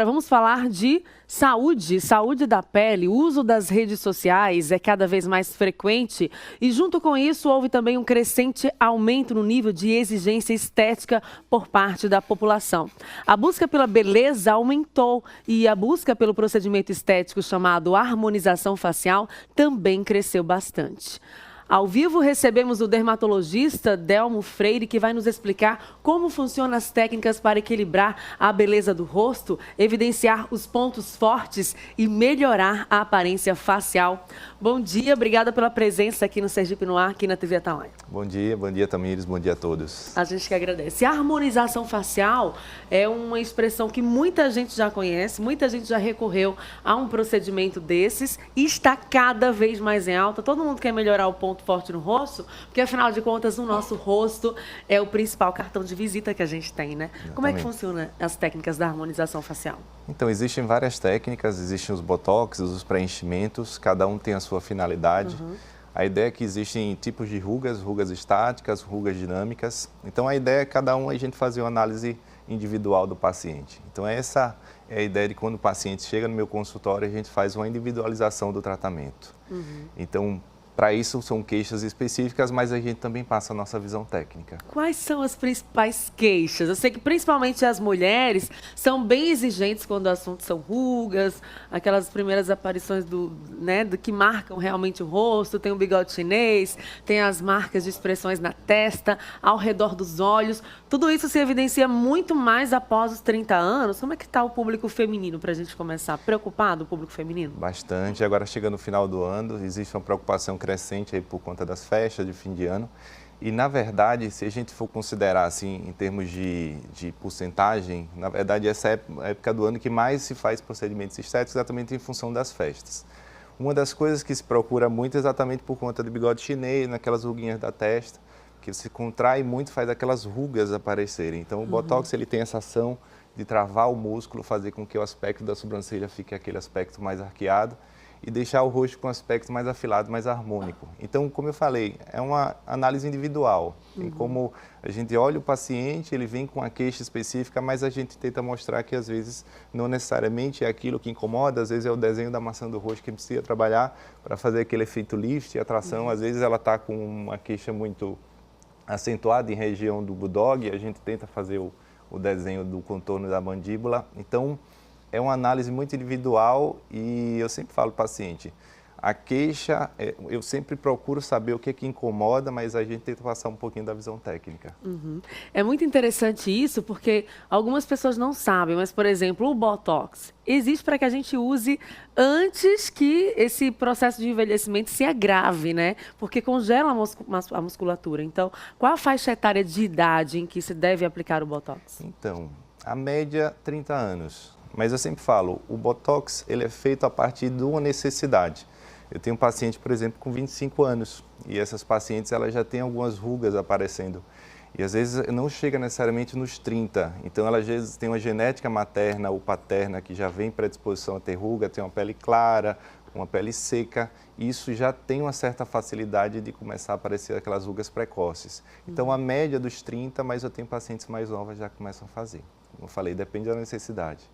Vamos falar de saúde da pele. O uso das redes sociais é cada vez mais frequente e, junto com isso, houve também um crescente aumento no nível de exigência estética por parte da população. A busca pela beleza aumentou e a busca pelo procedimento estético chamado harmonização facial também cresceu bastante. Ao vivo, recebemos o dermatologista Delmo Freire, que vai nos explicar como funcionam as técnicas para equilibrar a beleza do rosto, evidenciar os pontos fortes e melhorar a aparência facial. Bom dia, obrigada pela presença aqui no Sergipe no Ar, aqui na TV Atalaia. Bom dia Tamires, bom dia a todos. A gente que agradece. A harmonização facial é uma expressão que muita gente já conhece, muita gente já recorreu a um procedimento desses e está cada vez mais em alta. Todo mundo quer melhorar o ponto forte no rosto, porque afinal de contas o nosso rosto é o principal cartão de visita que a gente tem, né? Exatamente. Como é que funcionam as técnicas da harmonização facial? Então, existem várias técnicas, existem os botox, os preenchimentos, cada um tem a sua finalidade. A ideia é que existem tipos de rugas estáticas, rugas dinâmicas. Então, a ideia é cada um a gente fazer uma análise individual do paciente. Então, essa é a ideia de quando o paciente chega no meu consultório, a gente faz uma individualização do tratamento. Então, para isso são queixas específicas, mas a gente também passa a nossa visão técnica. Quais são as principais queixas? Eu sei que principalmente as mulheres são bem exigentes quando o assunto são rugas, aquelas primeiras aparições do que marcam realmente o rosto, tem o bigode chinês, tem as marcas de expressões na testa, ao redor dos olhos. Tudo isso se evidencia muito mais após os 30 anos. Como é que está o público feminino para a gente começar? Preocupado o público feminino? Bastante. Agora chega no final do ano, existe uma preocupação crescente aí por conta das festas de fim de ano. E, na verdade, se a gente for considerar assim, em termos de porcentagem, na verdade, essa é a época do ano que mais se faz procedimentos estéticos, exatamente em função das festas. Uma das coisas que se procura muito é exatamente por conta do bigode chinês, naquelas ruguinhas da testa, que se contrai muito, faz aquelas rugas aparecerem. Então, o Botox ele tem essa ação de travar o músculo, fazer com que o aspecto da sobrancelha fique aquele aspecto mais arqueado, e deixar o rosto com um aspecto mais afilado, mais harmônico. Então, como eu falei, é uma análise individual. Tem como a gente olha o paciente, ele vem com uma queixa específica, mas a gente tenta mostrar que, às vezes, não necessariamente é aquilo que incomoda, às vezes é o desenho da maçã do rosto que precisa trabalhar para fazer aquele efeito lift e atração. Às vezes ela está com uma queixa muito acentuada em região do bulldog, a gente tenta fazer o desenho do contorno da mandíbula. Então, é uma análise muito individual e eu sempre falo para o paciente, a queixa, eu sempre procuro saber o que é que incomoda, mas a gente tenta passar um pouquinho da visão técnica. É muito interessante isso, porque algumas pessoas não sabem, mas, por exemplo, o Botox existe para que a gente use antes que esse processo de envelhecimento se agrave, né? Porque congela a musculatura. Então, qual a faixa etária de idade em que se deve aplicar o Botox? Então, a média, 30 anos. Mas eu sempre falo, o Botox ele é feito a partir de uma necessidade. Eu tenho um paciente, por exemplo, com 25 anos e essas pacientes elas já têm algumas rugas aparecendo. E às vezes não chega necessariamente nos 30, então elas às vezes têm uma genética materna ou paterna que já vem predisposição a ter ruga, tem uma pele clara, uma pele seca, e isso já tem uma certa facilidade de começar a aparecer aquelas rugas precoces. Então a média dos 30, mas eu tenho pacientes mais novas que já começam a fazer. Como eu falei, depende da necessidade.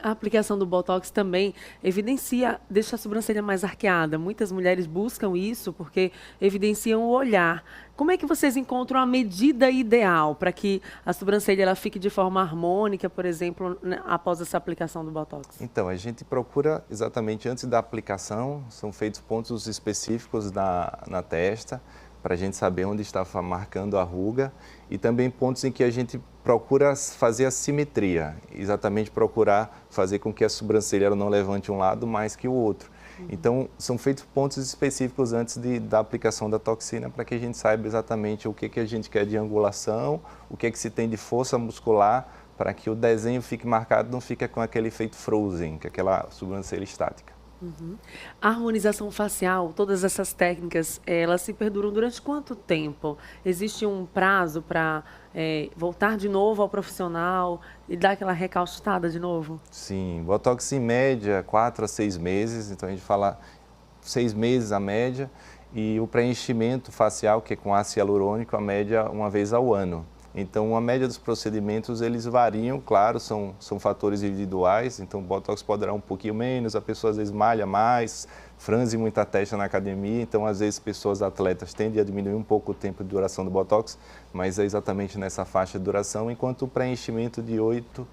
A aplicação do Botox também evidencia, deixa a sobrancelha mais arqueada. Muitas mulheres buscam isso porque evidenciam o olhar. Como é que vocês encontram a medida ideal para que a sobrancelha ela fique de forma harmônica, por exemplo, após essa aplicação do Botox? Então, a gente procura exatamente antes da aplicação, são feitos pontos específicos na testa, para a gente saber onde está marcando a ruga, e também pontos em que a gente procura fazer a simetria, exatamente procurar fazer com que a sobrancelha não levante um lado mais que o outro. Então, são feitos pontos específicos antes da aplicação da toxina para que a gente saiba exatamente o que a gente quer de angulação, o que se tem de força muscular, para que o desenho fique marcado, não fique com aquele efeito frozen, que é aquela sobrancelha estática. A harmonização facial, todas essas técnicas, elas se perduram durante quanto tempo? Existe um prazo para voltar de novo ao profissional e dar aquela recalchutada de novo? Sim, Botox em média 4 a 6 meses, então a gente fala 6 meses a média, e o preenchimento facial, que é com ácido hialurônico, a média uma vez ao ano. Então, a média dos procedimentos, eles variam, claro, são fatores individuais, então o Botox pode durar um pouquinho menos, a pessoa às vezes malha mais, franze muita testa na academia, então às vezes pessoas atletas tendem a diminuir um pouco o tempo de duração do Botox, mas é exatamente nessa faixa de duração, enquanto o preenchimento de 8,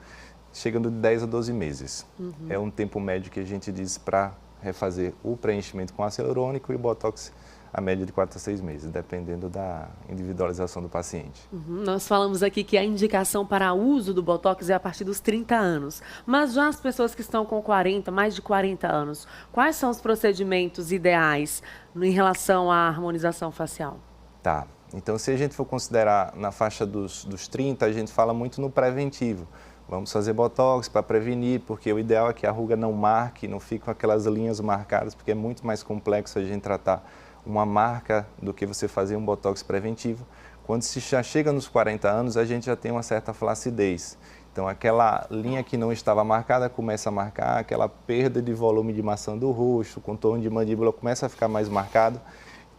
chegando de 10 a 12 meses. É um tempo médio que a gente diz para refazer o preenchimento com ácido hialurônico e o Botox a média de 4 a 6 meses, dependendo da individualização do paciente. Nós falamos aqui que a indicação para uso do Botox é a partir dos 30 anos. Mas já as pessoas que estão com 40, mais de 40 anos, quais são os procedimentos ideais em relação à harmonização facial? Tá. Então, se a gente for considerar na faixa dos 30, a gente fala muito no preventivo. Vamos fazer Botox para prevenir, porque o ideal é que a ruga não marque, não fique com aquelas linhas marcadas, porque é muito mais complexo a gente tratar uma marca do que você fazer um Botox preventivo. Quando se já chega nos 40 anos, a gente já tem uma certa flacidez. Então, aquela linha que não estava marcada começa a marcar, aquela perda de volume de maçã do rosto, o contorno de mandíbula começa a ficar mais marcado.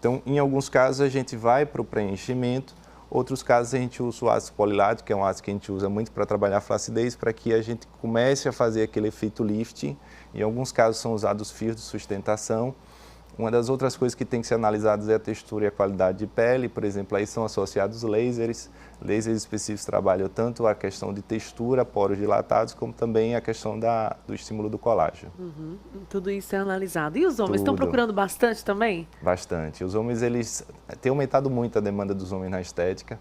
Então, em alguns casos, a gente vai para o preenchimento, outros casos a gente usa o ácido polilático, que é um ácido que a gente usa muito para trabalhar a flacidez, para que a gente comece a fazer aquele efeito lifting. Em alguns casos são usados fios de sustentação. Uma das outras coisas que tem que ser analisadas é a textura e a qualidade de pele. Por exemplo, aí são associados lasers. Lasers específicos trabalham tanto a questão de textura, poros dilatados, como também a questão do estímulo do colágeno. Tudo isso é analisado. E os homens estão procurando bastante também? Bastante. Os homens, eles têm aumentado muito a demanda dos homens na estética.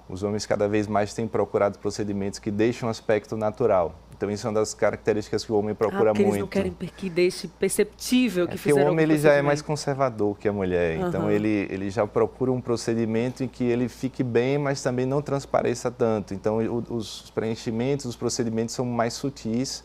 Os homens cada vez mais têm procurado procedimentos que deixam um aspecto natural. Então, isso é uma das características que o homem procura muito. Eles não querem que deixe perceptível que fizeram o homem ele já é mais conservador que a mulher. Então, ele já procura um procedimento em que ele fique bem, mas também não transpareça tanto. Então, os preenchimentos, os procedimentos são mais sutis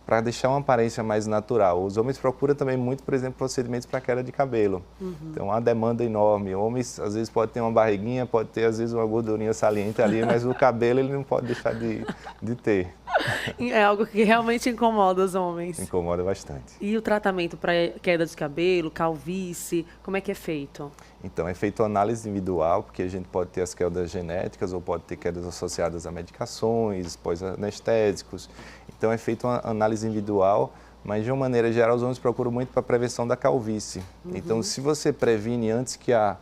para deixar uma aparência mais natural. Os homens procuram também muito, por exemplo, procedimentos para queda de cabelo. Então, há uma demanda enorme. Homens, às vezes, pode ter uma barriguinha, pode ter, às vezes, uma gordurinha saliente ali, mas o cabelo ele não pode deixar de ter. É algo que realmente incomoda os homens. Incomoda bastante. E o tratamento para queda de cabelo, calvície, como é que é feito? Então, é feito análise individual, porque a gente pode ter as quedas genéticas ou pode ter quedas associadas a medicações, pós-anestésicos. Então, é feita uma análise individual, mas de uma maneira geral, os homens procuram muito para a prevenção da calvície. Então, se você previne antes que a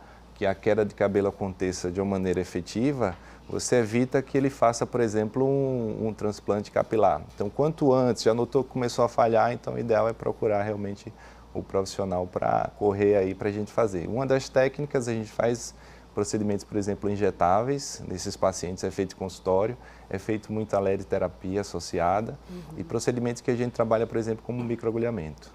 queda de cabelo aconteça de uma maneira efetiva, você evita que ele faça, por exemplo, um transplante capilar. Então, quanto antes, já notou que começou a falhar, então o ideal é procurar realmente o profissional para correr aí para a gente fazer. Uma das técnicas, a gente faz procedimentos, por exemplo, injetáveis, nesses pacientes é feito em consultório, é feito muita aleritoterapia associada e procedimentos que a gente trabalha, por exemplo, como microagulhamento.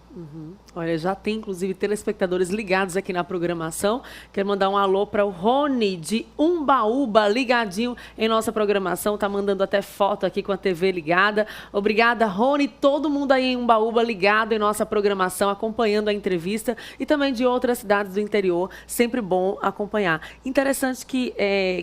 Olha, já tem inclusive telespectadores ligados aqui na programação. Quero mandar um alô para o Rony de Umbaúba, ligadinho em nossa programação. Tá mandando até foto aqui com a TV ligada. Obrigada, Rony. Todo mundo aí em Umbaúba ligado em nossa programação, acompanhando a entrevista e também de outras cidades do interior. Sempre bom acompanhar. Interessante que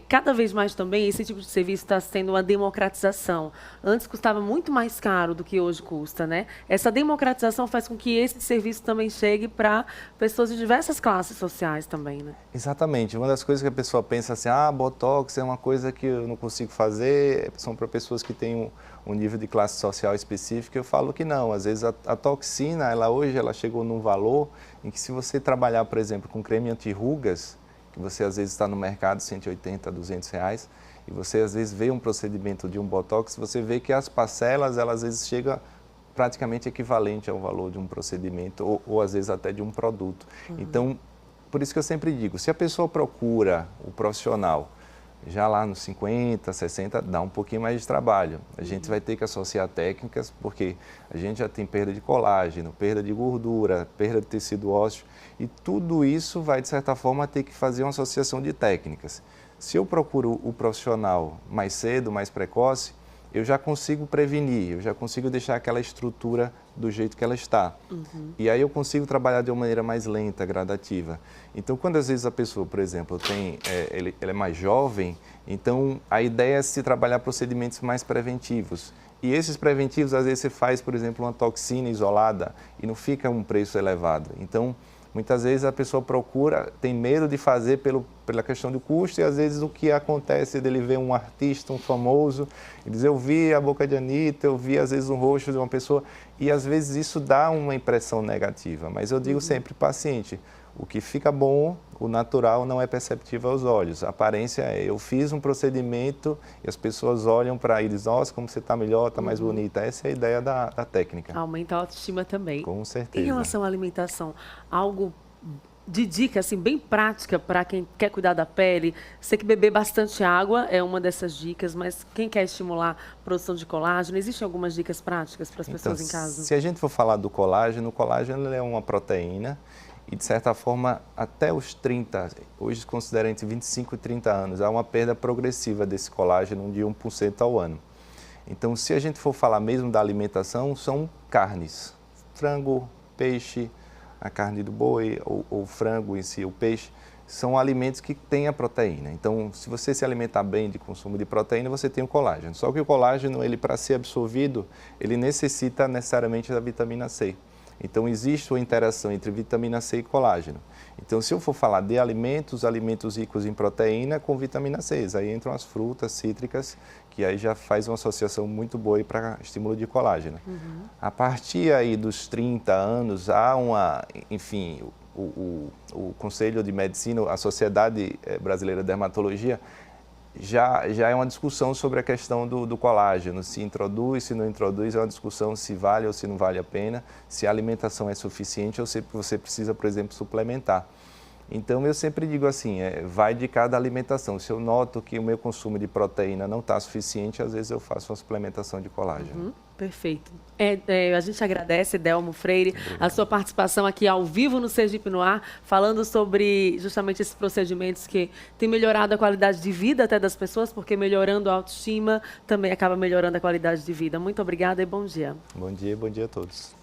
cada vez mais também esse tipo de serviço está sendo uma democratização. Antes custava muito mais caro do que hoje custa, né? Essa democratização faz com que esse serviço também chegue para pessoas de diversas classes sociais também, né? Exatamente. Uma das coisas que a pessoa pensa assim, Botox é uma coisa que eu não consigo fazer, são para pessoas que têm um nível de classe social específico. Eu falo que não. Às vezes a toxina, hoje ela chegou num valor em que se você trabalhar, por exemplo, com creme anti-rugas, que você às vezes está no mercado R$180, R$200, e você às vezes vê um procedimento de um Botox, você vê que as parcelas, elas às vezes chegam praticamente equivalente ao valor de um procedimento ou às vezes até de um produto. Então, por isso que eu sempre digo, se a pessoa procura o profissional já lá nos 50, 60, dá um pouquinho mais de trabalho. A gente vai ter que associar técnicas, porque a gente já tem perda de colágeno, perda de gordura, perda de tecido ósseo, e tudo isso vai, de certa forma, ter que fazer uma associação de técnicas. Se eu procuro o profissional mais cedo, mais precoce, eu já consigo prevenir, eu já consigo deixar aquela estrutura do jeito que ela está. E aí eu consigo trabalhar de uma maneira mais lenta, gradativa. Então, quando às vezes a pessoa, por exemplo, ele é mais jovem, então a ideia é se trabalhar procedimentos mais preventivos. E esses preventivos, às vezes você faz, por exemplo, uma toxina isolada e não fica um preço elevado. Então, Muitas vezes a pessoa procura, tem medo de fazer pela questão do custo, e às vezes o que acontece é dele ver um artista, um famoso, e dizer, eu vi a boca de Anitta, eu vi às vezes um rosto de uma pessoa, e às vezes isso dá uma impressão negativa. Mas eu digo sempre, paciente, o que fica bom, o natural não é perceptível aos olhos. A aparência é, eu fiz um procedimento e as pessoas olham para ele e dizem, nossa, como você está melhor, está mais bonita. Essa é a ideia da técnica. Aumenta a autoestima também. Com certeza. Em relação à alimentação, algo de dica assim, bem prática para quem quer cuidar da pele? Sei que beber bastante água é uma dessas dicas, mas quem quer estimular a produção de colágeno, existem algumas dicas práticas para as pessoas em casa? Se a gente for falar do colágeno, o colágeno é uma proteína, e, de certa forma, até os 30, hoje se considera entre 25 e 30 anos, há uma perda progressiva desse colágeno de 1% ao ano. Então, se a gente for falar mesmo da alimentação, são carnes, frango, peixe, a carne do boi, ou o frango em si, o peixe, são alimentos que têm a proteína. Então, se você se alimentar bem de consumo de proteína, você tem o colágeno. Só que o colágeno, ele para ser absorvido, ele necessita necessariamente da vitamina C. Então, existe uma interação entre vitamina C e colágeno. Então, se eu for falar de alimentos ricos em proteína com vitamina C, aí entram as frutas cítricas, que aí já faz uma associação muito boa para estímulo de colágeno. A partir aí dos 30 anos, há enfim, o Conselho de Medicina, a Sociedade Brasileira de Dermatologia, já é uma discussão sobre a questão do colágeno, se introduz, se não introduz, é uma discussão se vale ou se não vale a pena, se a alimentação é suficiente ou se você precisa, por exemplo, suplementar. Então, eu sempre digo assim, vai de cada alimentação. Se eu noto que o meu consumo de proteína não está suficiente, às vezes eu faço uma suplementação de colágeno. Perfeito. A gente agradece, Delmo Freire, a sua participação aqui ao vivo no Sergipe no Ar, falando sobre justamente esses procedimentos que têm melhorado a qualidade de vida até das pessoas, porque melhorando a autoestima também acaba melhorando a qualidade de vida. Muito obrigada e bom dia. Bom dia a todos.